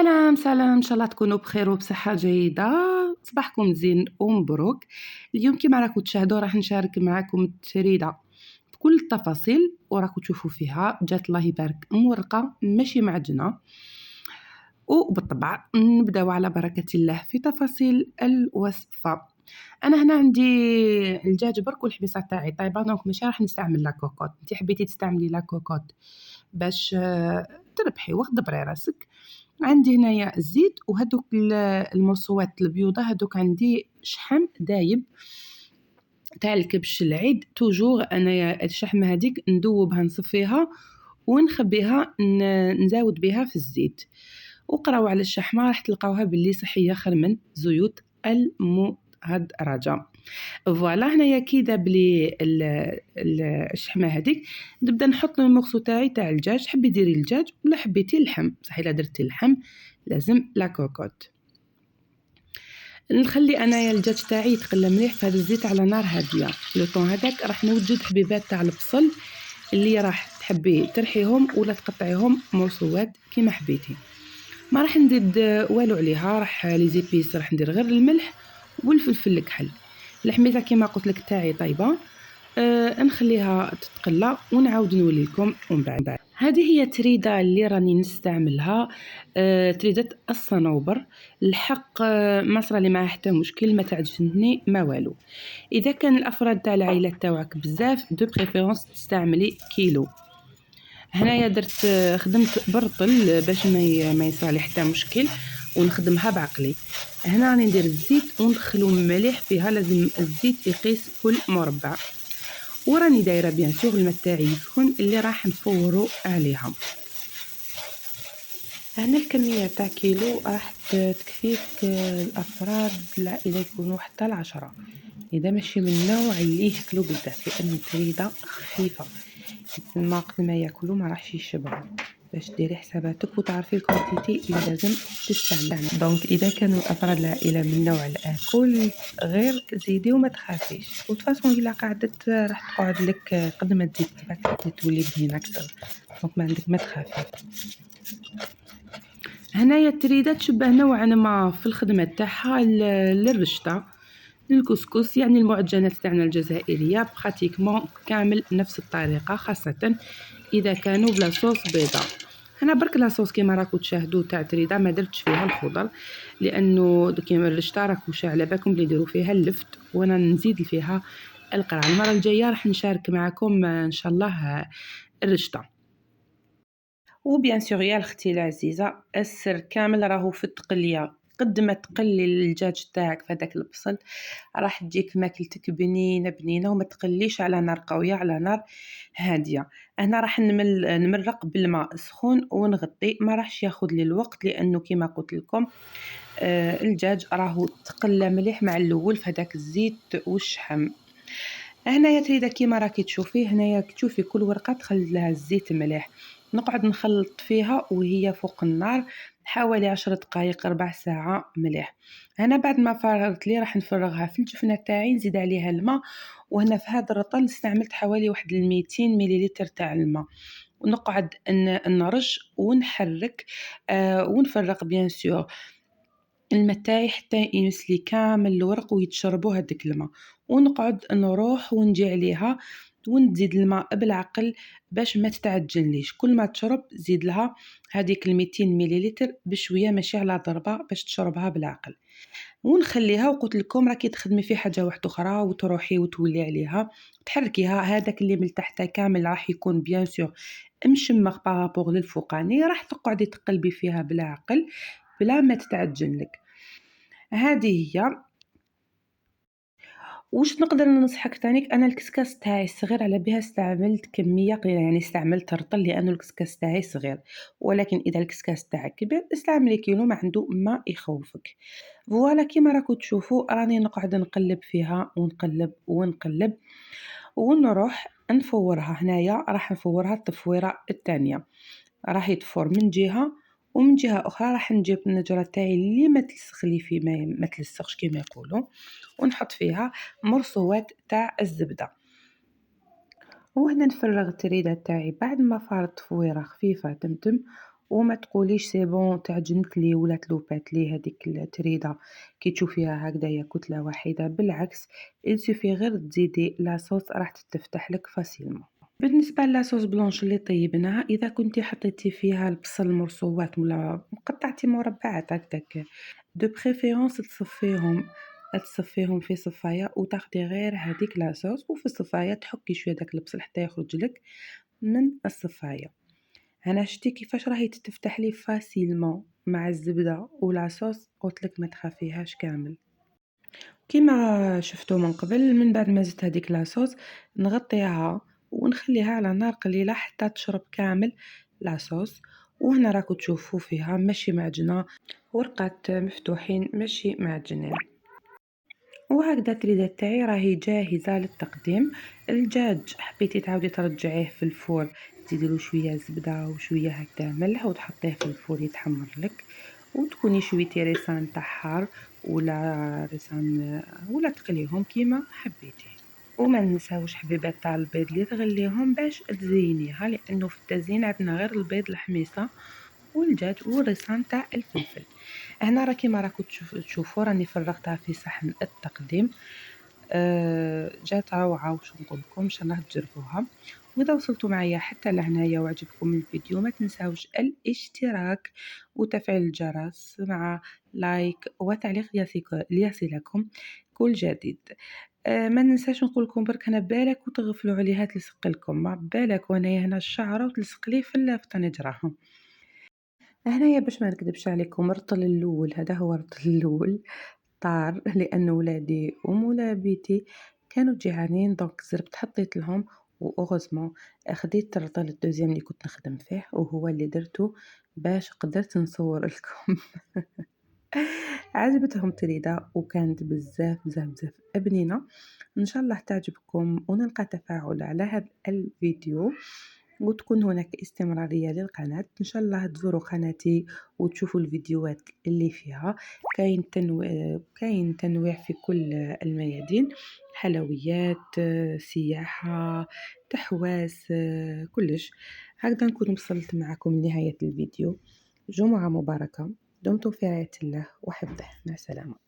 سلام سلام، إن شاء الله تكونوا بخير وبصحة جيدة. صباحكم زين ومبروك. اليوم كما راكم تشاهدوا راح نشارك معكم التريدة بكل التفاصيل، وراكم تشوفوا فيها جات الله يبارك مورقة ماشي معجنة. وبالطبع نبداو على بركة الله في تفاصيل الوصفة. انا هنا عندي الدجاج برك والحبيصه تاعي طيبه، دونك ماشي راح نستعمل لا كوكوط. انت حبيتي تستعملي لا كوكوط باش تربحي واخد بري راسك. عندي هنايا الزيت وهذوك المرصوات البيوضه، هذوك عندي شحم دايب تاع الكبش العيد. توجور انايا الشحمه هذيك ندوبها نصفيها ونخبيها نزاود بها في الزيت. وقراو على الشحمه راح تلقاوها باللي صحيه خير من زيوت المهدرجه. فوالا هنايا كي داب لي الشحمه هذيك نبدا نحط المورسو تاعي تاع الدجاج. حبي ديري الدجاج ولا حبيتي اللحم، صحيح الا درتي اللحم لازم لا كوكوت. نخلي انايا الدجاج تاعي يتقلى مليح في هذا الزيت على نار هاديه. لو طون هذاك راح نوجد حبيبات تاع البصل اللي راح تحبي ترحيهم ولا تقطعيهم مرصوات كيما حبيتي. ما راح نزيد والو عليها، راح لي زيبيس راح ندير غير الملح والفلفل الكحل. الحميزه كيما قلت لك تاعي طيبه. نخليها تتقلى ونعاود نولي لكم ومن بعد. هذه هي تريده اللي راني نستعملها، تريده الصنوبر. الحق ما صرا لي معها حتى مشكل، ما تعجبني ما والو. اذا كان الافراد تاع العائله تاعك بزاف دو بريفيرونس تستعملي كيلو. هنايا درت خدمت برطل باش ما يصرالي حتى مشكل ونخدمها بعقلي. هنا راني ندير الزيت وندخلو مليح فيها، لازم الزيت يقيس كل مربع. وراني دايره بيان سور الماء تاعي يسخن اللي راح نفورو عليها. هنا الكميه تاع كيلو راح تكفيك الافراد العائله يكونوا حتى 10. اذا ماشي من النوع اللي ياكلوا بزاف، لان التريده خفيفه ما قبل ما ياكلوا ما راحش يشبعوا. باش ديري حساباتك وتعرفي الكونتيتي اللي لازم تستعملي. دونك اذا كانوا افراد العائله من نوع الاكل غير زيدي وما تخافيش. وتفاصون الا قعدت راح تقعد لك قد ما تزيد كيفاش تولي بنينه اكثر، دونك ما عندك ما تخافي. هنايا التريده تشبه نوعا ما في الخدمه تاعها للرشته للكسكس، يعني المعجنات تاعنا الجزائريه براتيكمون كامل نفس الطريقه، خاصه اذا كانوا بلا صوص بيضاء. انا برك لا صوص كيما راكم تشاهدوا تاع تريده ما درتش فيها الخضر، لانه كيما الرشته راكم على بالكم اللي يديروا فيها اللفت، وانا نزيد فيها القرع. المره الجايه راح نشارك معكم ان شاء الله الرشته. وبيان سور يا اختي العزيزه، السر كامل راهو في التقليه. قد ما تقلي الدجاج تاعك في هذاك البصل راح تجيك ماكلتك بنينه بنينه، وما تقليش على نار قويه، على نار هاديه. انا راح نمرق بالماء سخون ونغطي، ما راحش ياخذ لي الوقت لانه كما قلت لكم الدجاج راهو تقلى مليح مع الاول في هذاك الزيت والشحم. هنايا تريده كيما راكي تشوفي، هنايا تشوفي كل ورقه تخلط لها الزيت مليح. نقعد نخلط فيها وهي فوق النار حوالي 10 دقائق ربع ساعه مليح. هنا بعد ما فرغت لي راح نفرغها في الجفنه تاعي، نزيد عليها الماء. وهنا في هذا الرطل استعملت حوالي واحد 200 مليلتر تاع الماء، ونقعد نرش ونحرك ونفرغ بيان سور الماء تاعي حتى يمسلي كامل الورق ويتشربوا هذاك الماء. ونقعد نروح ونجي عليها ونزيد الماء بالعقل باش ما تتعجنليش. كل ما تشرب زيد لها هذيك 200 مليلتر بشويه، ماشي على ضربه، باش تشربها بالعقل. ونخليها. وقلت لكم راكي تخدمي في حاجه واحده اخرى وتروحي وتولي عليها تحركيها، هذاك اللي من تحت كامل راح يكون بيان سور مشمخ بارابور للفوقاني، راح تقعدي تقلبي فيها بالعقل بلا ما تتعجن لك. هذه هي. واش نقدر ننصحك تانيك، انا الكسكاس تاعي صغير على بها استعملت كميه قليله، يعني استعملت رطل لانه الكسكاس تاعي صغير. ولكن اذا الكسكاس تاعك كبير استعملي كيلو ما عنده ما يخوفك. فوالا كيما راكم تشوفوا راني نقعد نقلب فيها ونقلب ونقلب ونروح نفورها. هنايا راح نفورها التفويره الثانيه، راح يتفور من جهه ومن جهه اخرى راح نجيب النجره تاعي اللي ما تلسخلي فيه ما تلسخش كما يقولوا، ونحط فيها مرصوات تاع الزبده. وهنا نفرغ التريده تاعي بعد ما فارت تفويره خفيفه تمتم، وما تقوليش سي بون تعجنت لي ولا تلوبات لي هذيك التريدة كي تشوفيها هكدايا كتلة واحدة، بالعكس il suffit غير تزيدي لاصوص راح تتفتح لك فاسيلمون. بالنسبة لاصوص بلانش اللي طيبناها، إذا كنتِ حطيتِ فيها البصل مرصوات ولا قطعتِ مربعات هكداك de préférence تصفيهم في صفاية وتاخدي غير هاذيك لاصوص وفي الصفاية تحكي شوية داك البصل حتى يخرج لك من الصفاية. أنا شتي كيفاش راهي تتفتح لي فاسيلمون مع الزبدة ولاصوص، قلت لك ما تخافيهاش كامل. كيما شفتوا من قبل من بعد ما زدت هذيك لاصوص نغطيها ونخليها على نار قليلة حتى تشرب كامل لاصوص. وهنا راكو تشوفوا فيها ماشي معجنة، ورقات مفتوحين ماشي معجنين. وهكذا التريدات تاعي راهي جاهزة للتقديم. الدجاج حبيتي تعاودي ترجعيه في الفور تزيديله شوية زبدة وشوية هكذا ملح وتحطيه في الفور يتحمر لك، وتكوني شويتي ريسان تاع حار ولا ريسان ولا تقليهم كيما حبيتي. وما ننساوش حبيبات تاع البيض اللي تغليهم باش تزينيها، لانه في التزيين عندنا غير البيض الحميصه والدجاج والريسان تاع الفلفل. هنا راه كيما راكم تشوفوا راني فرغتها في صحن التقديم. جات روعه واش نقول لكم، ان شاء الله تجربوها. واذا وصلتوا معايا حتى لهنايا وعجبكم الفيديو ما تنساوش الاشتراك وتفعيل الجرس مع لايك وتعليق ليصلكم كل جديد. ما ننساش نقول لكم برك انا بالك وتغفلوا عليها تلصق لكم، ما بالك وانايا هنا الشعره وتلصق لي في الطنجره. هنايا باش ما نكذبش عليكم الرطل الاول هذا هو الرطل الاول طار لأن ولادي ومولابيتي كانوا جيعانين دونك زربت حطيت لهم. وأغزمو خديت الرطل الدوزيام اللي كنت نخدم فيه وهو اللي درته باش قدرت نصور لكم. عجبتهم تريدة وكانت بزاف بزاف بزاف بنينة. ان شاء الله تعجبكم ونلقى تفاعل على هذا الفيديو وتكون هناك استمرارية للقناة. ان شاء الله تزوروا قناتي وتشوفوا الفيديوهات اللي فيها كاين تنويع في كل الميادين، حلويات، سياحة، تحواس، كلش. هكذا نكون وصلت معكم لنهاية الفيديو. جمعة مباركة، دمتم في رعاية الله وحفظه، مع السلامة.